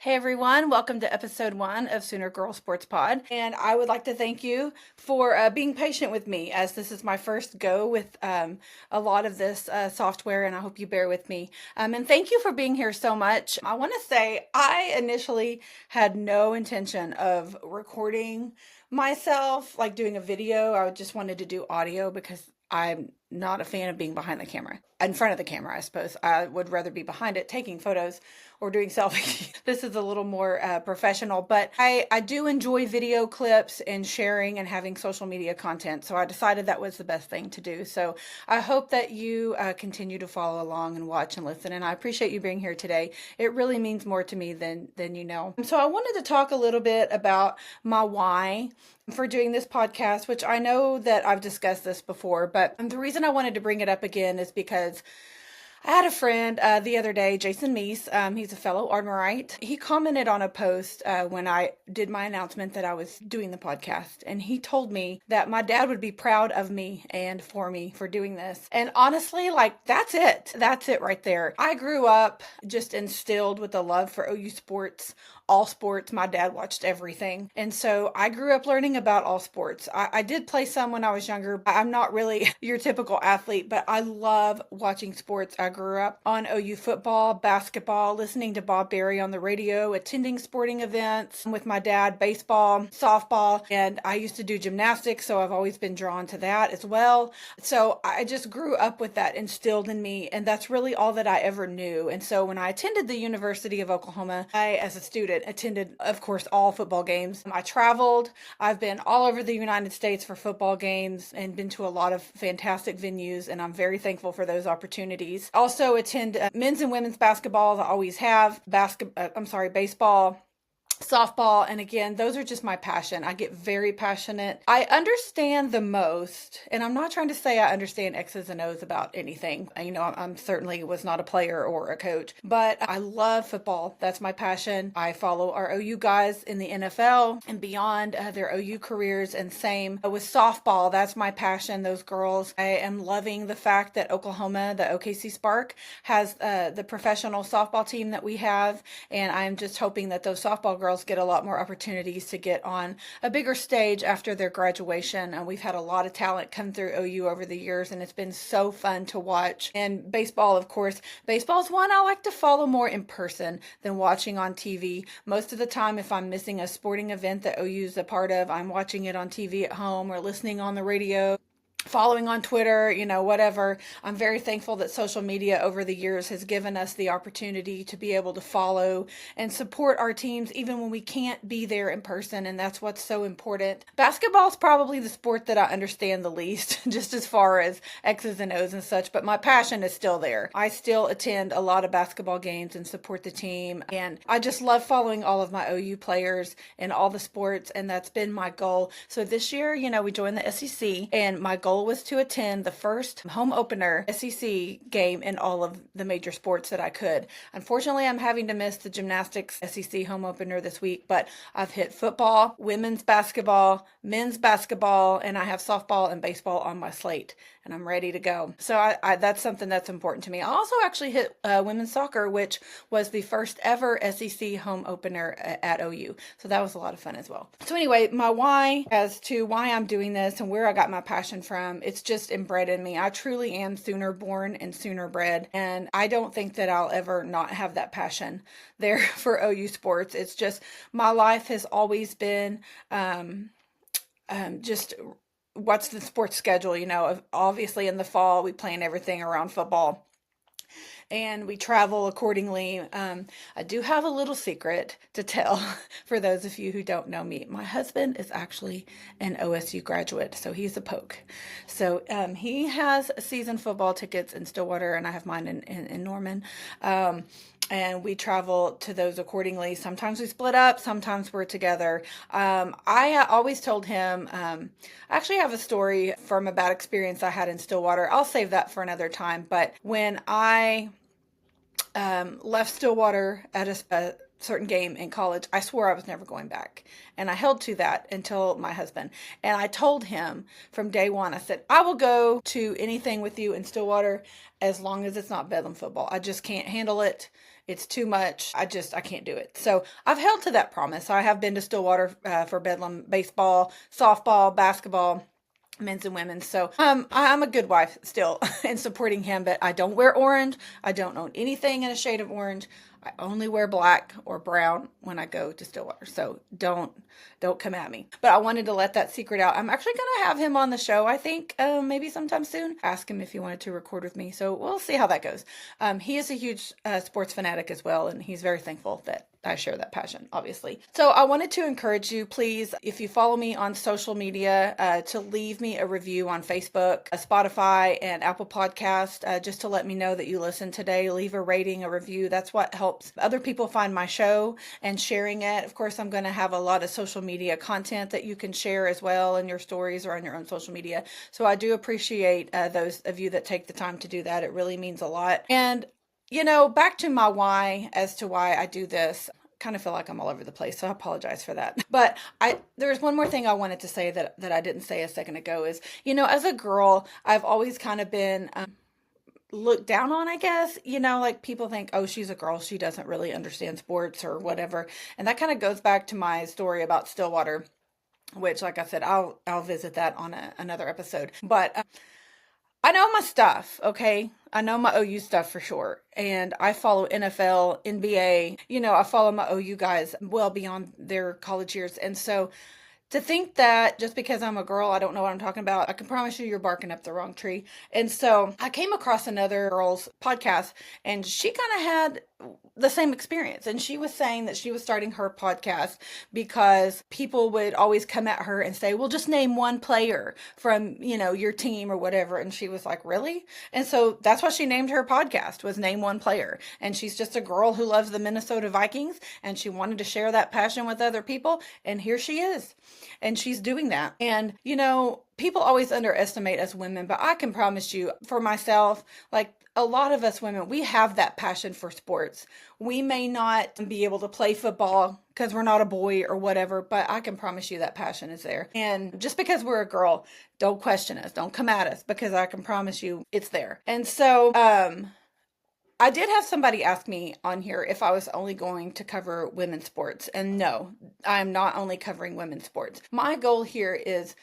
Hey everyone, welcome to episode 1 of Sooner Girl Sports Pod. And I would like to thank you for being patient with me, as this is my first go with a lot of this software, and I hope you bear with me. And thank you for being here so much. I want to say I initially had no intention of recording myself, like doing a video. I just wanted to do audio because I'm not a fan of being behind the camera. In front of the camera, I suppose. I would rather be behind it taking photos or doing selfies. This is a little more professional, but I do enjoy video clips and sharing and having social media content. So I decided that was the best thing to do. So I hope that you continue to follow along and watch and listen. And I appreciate you being here today. It really means more to me than you know. So I wanted to talk a little bit about my why for doing this podcast, which I know that I've discussed this before, but the reason I wanted to bring it up again is because I had a friend the other day, Jason Meese. He's a fellow Ardmorite. He commented on a post when I did my announcement that I was doing the podcast. And he told me that my dad would be proud of me and for me for doing this. And honestly, like, that's it. That's it right there. I grew up just instilled with a love for OU sports, all sports. My dad watched everything. And so I grew up learning about all sports. I did play some when I was younger. I'm not really your typical athlete, but I love watching sports. I grew up on OU football, basketball, listening to Bob Berry on the radio, attending sporting events with my dad, baseball, softball, and I used to do gymnastics, so I've always been drawn to that as well. So I just grew up with that instilled in me, and that's really all that I ever knew. And so when I attended the University of Oklahoma, I, as a student, attended, of course, all football games. I traveled. I've been all over the United States for football games and been to a lot of fantastic venues, and I'm very thankful for those opportunities. Also attend men's and women's basketball. I always have baseball, softball, and again, those are just my passion. I get very passionate. I understand the most, and I'm not trying to say I understand X's and O's about anything. You know, I'm certainly was not a player or a coach, but I love football. That's my passion. I follow our OU guys in the NFL and beyond, their OU careers, and same with softball. That's my passion. Those girls. I am loving the fact that Oklahoma, the OKC Spark, has the professional softball team that we have, and I'm just hoping that those softball girls get a lot more opportunities to get on a bigger stage after their graduation. And we've had a lot of talent come through OU over the years, and it's been so fun to watch. And baseball, of course, baseball is one I like to follow more in person than watching on TV. Most of the time, if I'm missing a sporting event that OU is a part of, I'm watching it on TV at home or listening on the radio, following on Twitter, you know, whatever. I'm very thankful that social media over the years has given us the opportunity to be able to follow and support our teams even when we can't be there in person, and that's what's so important. Basketball is probably the sport that I understand the least, just as far as X's and O's and such, but my passion is still there. I still attend a lot of basketball games and support the team, and I just love following all of my OU players in all the sports, and that's been my goal. So this year, you know, we joined the SEC, and my goal was to attend the first home opener SEC game in all of the major sports that I could. Unfortunately, I'm having to miss the gymnastics SEC home opener this week, but I've hit football, women's basketball, men's basketball, and I have softball and baseball on my slate, and I'm ready to go. So I that's something that's important to me. I also actually hit women's soccer, which was the first ever SEC home opener at OU. So that was a lot of fun as well. So anyway, my why as to why I'm doing this and where I got my passion from, it's just inbred in me. I truly am Sooner born and Sooner bred, and I don't think that I'll ever not have that passion there for OU sports. It's just my life has always been just what's the sports schedule, you know. Obviously in the fall we plan everything around football and we travel accordingly. I do have a little secret to tell for those of you who don't know me. My husband is actually an OSU graduate, so he's a Poke. So he has season football tickets in Stillwater, and I have mine in Norman. And we travel to those accordingly. Sometimes we split up, sometimes we're together. I always told him, I actually have a story from a bad experience I had in Stillwater. I'll save that for another time. But when I left Stillwater at a certain game in college, I swore I was never going back. And I held to that until my husband. And I told him from day one, I said, I will go to anything with you in Stillwater as long as it's not Bedlam football. I just can't handle it. It's too much. I can't do it. So I've held to that promise. I have been to Stillwater for Bedlam baseball, softball, basketball, men's and women's. So I'm a good wife still in supporting him, but I don't wear orange. I don't own anything in a shade of orange. I only wear black or brown when I go to Stillwater. So don't come at me. But I wanted to let that secret out. I'm actually going to have him on the show, I think, maybe sometime soon. Ask him if he wanted to record with me. So we'll see how that goes. He is a huge sports fanatic as well, and he's very thankful that I share that passion, obviously. So I wanted to encourage you, please, if you follow me on social media, to leave me a review on Facebook, Spotify, and Apple Podcast, just to let me know that you listened today. Leave a rating, a review. That's what helps other people find my show and sharing it. Of course, I'm going to have a lot of social media content that you can share as well in your stories or on your own social media. So I do appreciate those of you that take the time to do that. It really means a lot. And back to my why as to why I do this. Kind of feel like I'm all over the place, so I apologize for that. But there's one more thing I wanted to say that I didn't say a second ago is, as a girl, I've always kind of been looked down on, I guess. Like people think, oh, she's a girl, she doesn't really understand sports or whatever. And that kind of goes back to my story about Stillwater, which, like I said, I'll visit that on another episode. But I know my stuff, okay? I know my OU stuff for sure. And I follow NFL, NBA. I follow my OU guys well beyond their college years. And so to think that just because I'm a girl, I don't know what I'm talking about, I can promise you're barking up the wrong tree. And so I came across another girl's podcast, and she kind of had the same experience. And she was saying that she was starting her podcast because people would always come at her and say, well, just name one player from, your team or whatever. And she was like, really? And so that's what she named her podcast, was Name One Player. And she's just a girl who loves the Minnesota Vikings, and she wanted to share that passion with other people. And here she is. And she's doing that. And, people always underestimate us women, but I can promise you, for myself, like a lot of us women, we have that passion for sports. We may not be able to play football because we're not a boy or whatever, but I can promise you that passion is there. And just because we're a girl, don't question us, don't come at us, because I can promise you it's there. And so, I did have somebody ask me on here if I was only going to cover women's sports. And no, I'm not only covering women's sports. My goal here is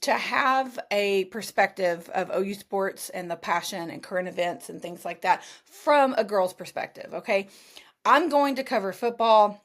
to have a perspective of OU sports and the passion and current events and things like that from a girl's perspective, okay? I'm going to cover football,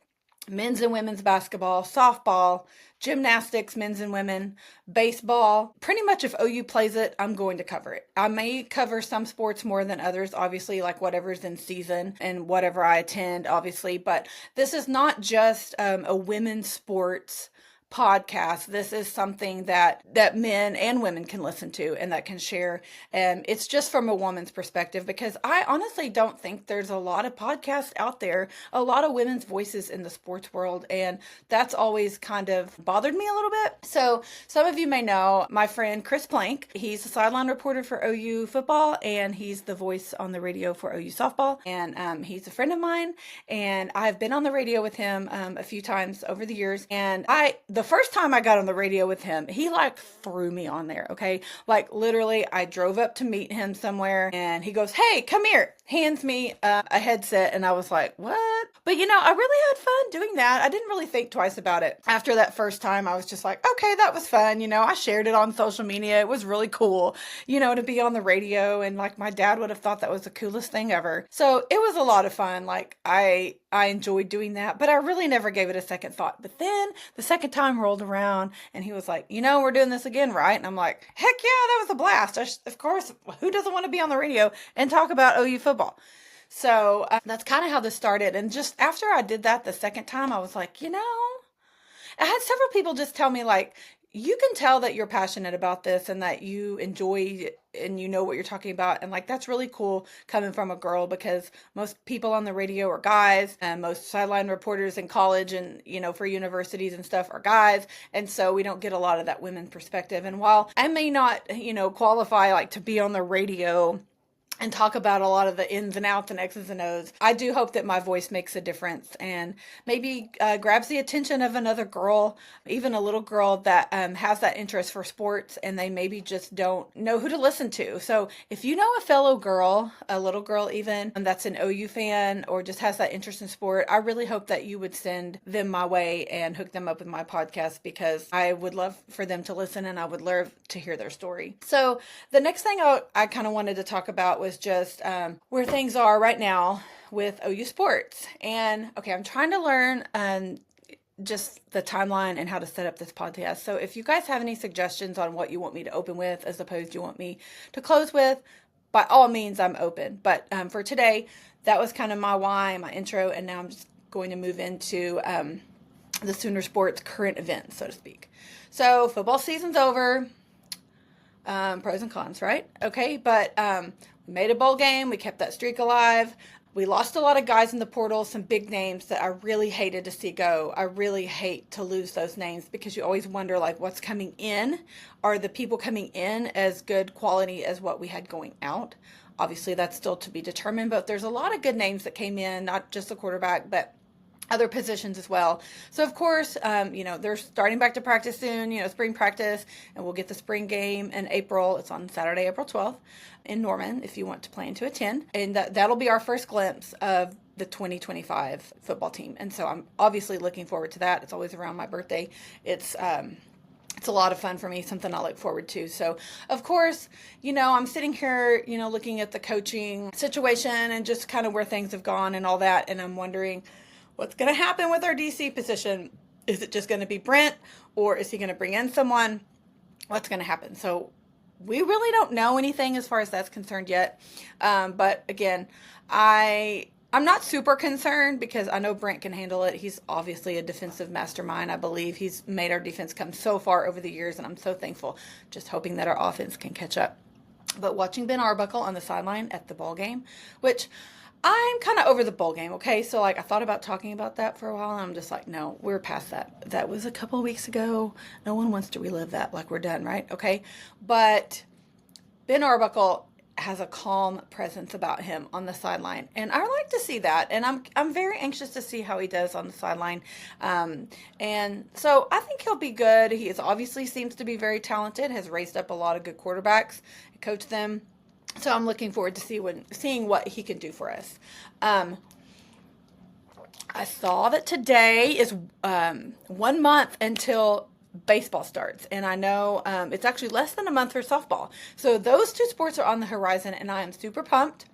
men's and women's basketball, softball, gymnastics, men's and women, baseball. Pretty much if OU plays it, I'm going to cover it. I may cover some sports more than others, obviously, like whatever's in season and whatever I attend, obviously. But this is not just a women's sports podcast. This is something that men and women can listen to and that can share. And it's just from a woman's perspective, because I honestly don't think there's a lot of podcasts out there, a lot of women's voices in the sports world. And that's always kind of bothered me a little bit. So some of you may know my friend Chris Plank. He's a sideline reporter for OU football, and he's the voice on the radio for OU softball. And he's a friend of mine, and I've been on the radio with him a few times over the years. And the first time I got on the radio with him, he like threw me on there, okay? Like literally, I drove up to meet him somewhere, and he goes, hey, come here, hands me a headset, and I was like, what? But I really had fun doing that. I didn't really think twice about it. After that first time, I was just like, okay, that was fun. I shared it on social media. It was really cool, to be on the radio, and like my dad would have thought that was the coolest thing ever. So it was a lot of fun. Like I enjoyed doing that, but I really never gave it a second thought. But then the second time rolled around, and he was like, we're doing this again, right? And I'm like, heck yeah, that was a blast. Of course, who doesn't want to be on the radio and talk about OU football? So that's kind of how this started. And just after I did that the second time, I was like, I had several people just tell me, like, you can tell that you're passionate about this and that you enjoy and you know what you're talking about. And like, that's really cool coming from a girl, because most people on the radio are guys, and most sideline reporters in college and, for universities and stuff are guys. And so we don't get a lot of that women perspective. And while I may not, qualify like to be on the radio and talk about a lot of the ins and outs and X's and O's. I do hope that my voice makes a difference and maybe grabs the attention of another girl, even a little girl that has that interest for sports and they maybe just don't know who to listen to. So if you know a fellow girl, a little girl even, that's an OU fan or just has that interest in sport, I really hope that you would send them my way and hook them up with my podcast, because I would love for them to listen and I would love to hear their story. So the next thing I kind of wanted to talk about was just where things are right now with OU sports. And okay, I'm trying to learn just the timeline and how to set up this podcast. So if you guys have any suggestions on what you want me to open with as opposed to you want me to close with, by all means, I'm open. But for today, that was kind of my why, my intro, and now I'm just going to move into the Sooner Sports current events, so to speak. So football season's over. Pros and cons, right? Okay, but we made a bowl game. We kept that streak alive. We lost a lot of guys in the portal, some big names that I really hated to see go. I really hate to lose those names because you always wonder, like, what's coming in? Are the people coming in as good quality as what we had going out? Obviously, that's still to be determined, but there's a lot of good names that came in, not just the quarterback, but other positions as well. So of course, they're starting back to practice soon, spring practice, and we'll get the spring game in April. It's on Saturday, April 12th in Norman, if you want to plan to attend. And that'll be our first glimpse of the 2025 football team. And so I'm obviously looking forward to that. It's always around my birthday. It's a lot of fun for me, something I look forward to. So, of course, I'm sitting here, looking at the coaching situation and just kind of where things have gone and all that. And I'm wondering, what's going to happen with our DC position? Is it just going to be Brent, or is he going to bring in someone? What's going to happen? So we really don't know anything as far as that's concerned yet. But again, I'm not super concerned because I know Brent can handle it. He's obviously a defensive mastermind. I believe he's made our defense come so far over the years, and I'm so thankful. Just hoping that our offense can catch up. But watching Ben Arbuckle on the sideline at the ball game, which I'm kind of over the bowl game, okay? So, I thought about talking about that for a while, and I'm just like, no, we're past that. That was a couple of weeks ago. No one wants to relive that. We're done, right? Okay? But Ben Arbuckle has a calm presence about him on the sideline, and I like to see that, and I'm very anxious to see how he does on the sideline. And so I think he'll be good. He obviously seems to be very talented, has raised up a lot of good quarterbacks, coached them. So I'm looking forward to seeing what he can do for us. I saw that today is 1 month until baseball starts, and I know it's actually less than a month for softball. So those two sports are on the horizon, and I am super pumped.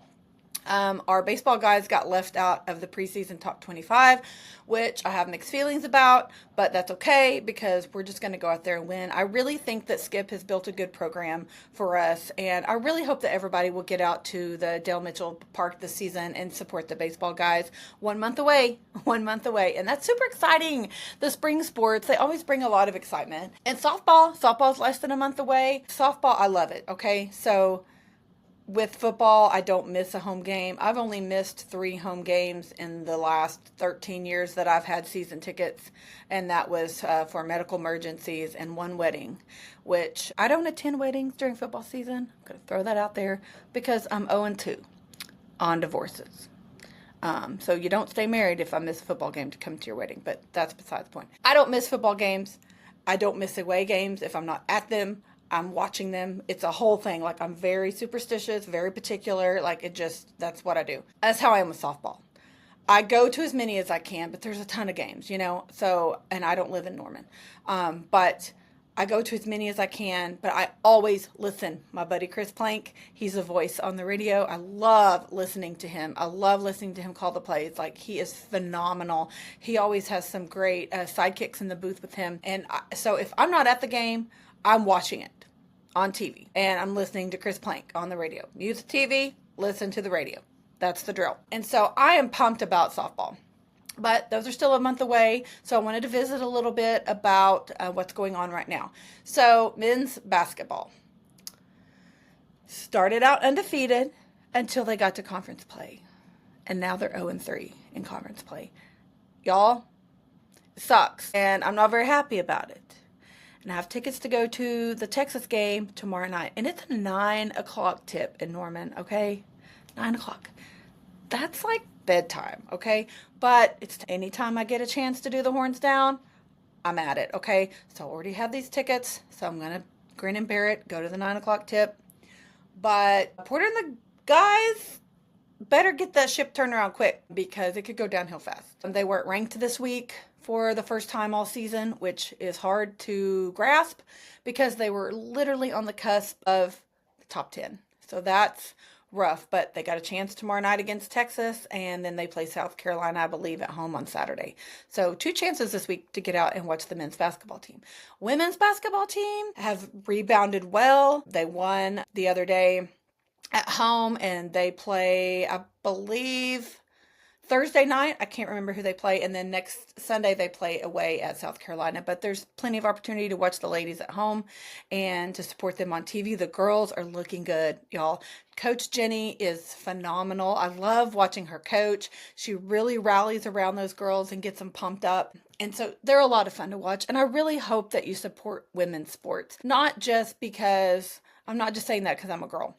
Our baseball guys got left out of the preseason top 25, which I have mixed feelings about, but that's okay because we're just going to go out there and win. I really think that Skip has built a good program for us, and I really hope that everybody will get out to the Dale Mitchell Park this season and support the baseball guys. 1 month away, 1 month away, and that's super exciting. The spring sports, they always bring a lot of excitement. And softball's less than a month away. Softball, I love it, okay? So with football, I don't miss a home game. I've only missed 3 home games in the last 13 years that I've had season tickets, and that was for medical emergencies and 1 wedding, which I don't attend weddings during football season. I'm going to throw that out there because I'm 0-2 on divorces. So you don't stay married if I miss a football game to come to your wedding, but that's besides the point. I don't miss football games. I don't miss away games if I'm not at them. I'm watching them. It's a whole thing. I'm very superstitious, very particular. That's what I do. That's how I am with softball. I go to as many as I can, but there's a ton of games, So, and I don't live in Norman. But I go to as many as I can, but I always listen. My buddy Chris Plank, he's a voice on the radio. I love listening to him. I love listening to him call the plays. He is phenomenal. He always has some great sidekicks in the booth with him. And so if I'm not at the game, I'm watching it on TV, and I'm listening to Chris Plank on the radio. Mute the TV, listen to the radio. That's the drill. And so I am pumped about softball. But those are still a month away, so I wanted to visit a little bit about what's going on right now. So men's basketball started out undefeated until they got to conference play, and now they're 0-3 in conference play. Y'all, it sucks, and I'm not very happy about it. And I have tickets to go to the Texas game tomorrow night. And it's a 9 o'clock tip in Norman, okay? 9 o'clock. That's like bedtime, okay? But it's anytime I get a chance to do the horns down, I'm at it, okay? So I already have these tickets, so I'm gonna grin and bear it, go to the 9 o'clock tip. But Porter and the guys better get that ship turned around quick because it could go downhill fast. They weren't ranked this week for the first time all season, which is hard to grasp because they were literally on the cusp of the top 10. So that's rough, but they got a chance tomorrow night against Texas, and then they play South Carolina, I believe, at home on Saturday. So 2 chances this week to get out and watch the men's basketball team. Women's basketball team have rebounded well. They won the other day at home, and they play, I believe, Thursday night. I can't remember who they play. And then next Sunday, they play away at South Carolina. But there's plenty of opportunity to watch the ladies at home and to support them on TV. The girls are looking good, y'all. Coach Jenny is phenomenal. I love watching her coach. She really rallies around those girls and gets them pumped up. And so they're a lot of fun to watch. And I really hope that you support women's sports, not just because I'm not just saying that because I'm a girl.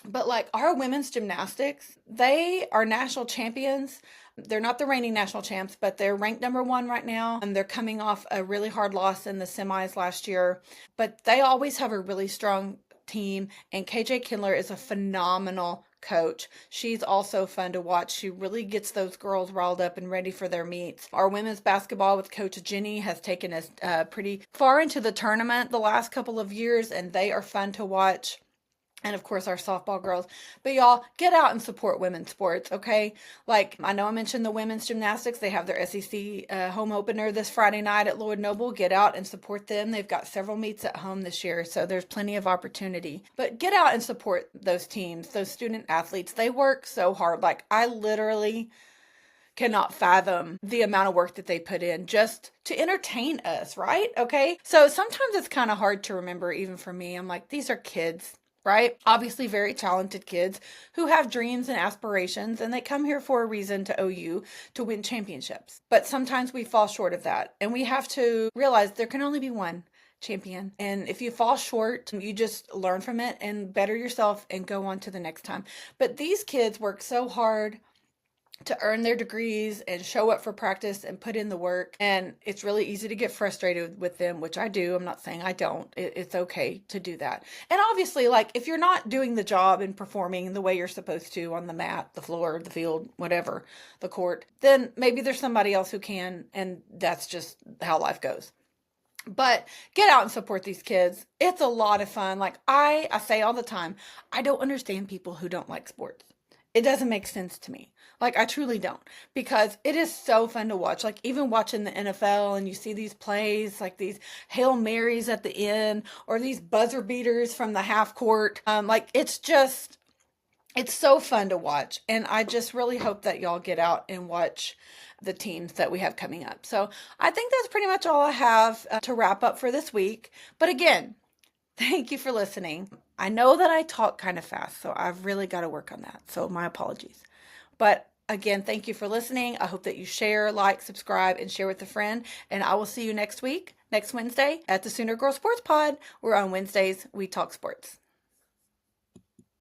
But like our women's gymnastics, they are national champions. They're not the reigning national champs, but they're ranked number one right now. And they're coming off a really hard loss in the semis last year. But they always have a really strong team. And KJ Kindler is a phenomenal coach. She's also fun to watch. She really gets those girls riled up and ready for their meets. Our women's basketball with Coach Jenny has taken us pretty far into the tournament the last couple of years, and they are fun to watch. And of course, our softball girls. But y'all, get out and support women's sports, okay? Like, I know I mentioned the women's gymnastics. They have their SEC home opener this Friday night at Lloyd Noble. Get out and support them. They've got several meets at home this year, so there's plenty of opportunity. But get out and support those teams, those student athletes. They work so hard. Like, I literally cannot fathom the amount of work that they put in just to entertain us, right? Okay? So sometimes it's kind of hard to remember, even for me. I'm like, these are kids, right? Obviously very talented kids who have dreams and aspirations, and they come here for a reason, to OU, to win championships. But sometimes we fall short of that, and we have to realize there can only be one champion. And if you fall short, you just learn from it and better yourself and go on to the next time. But these kids work so hard to earn their degrees and show up for practice and put in the work. And it's really easy to get frustrated with them, which I do. I'm not saying I don't. It's okay to do that. And obviously, like, if you're not doing the job and performing the way you're supposed to on the mat, the floor, the field, whatever, the court, then maybe there's somebody else who can. And that's just how life goes. But get out and support these kids. It's a lot of fun. Like I say all the time, I don't understand people who don't like sports. It doesn't make sense to me. Like, I truly don't, because it is so fun to watch. Like, even watching the NFL and you see these plays, like these Hail Marys at the end, or these buzzer beaters from the half court. Like, it's so fun to watch. And I just really hope that y'all get out and watch the teams that we have coming up. So I think that's pretty much all I have to wrap up for this week. But again, thank you for listening. I know that I talk kind of fast, so I've really got to work on that. So my apologies. But again, thank you for listening. I hope that you share, like, subscribe, and share with a friend. And I will see you next week, next Wednesday, at the Sooner Girl Sports Pod, where on Wednesdays we talk sports.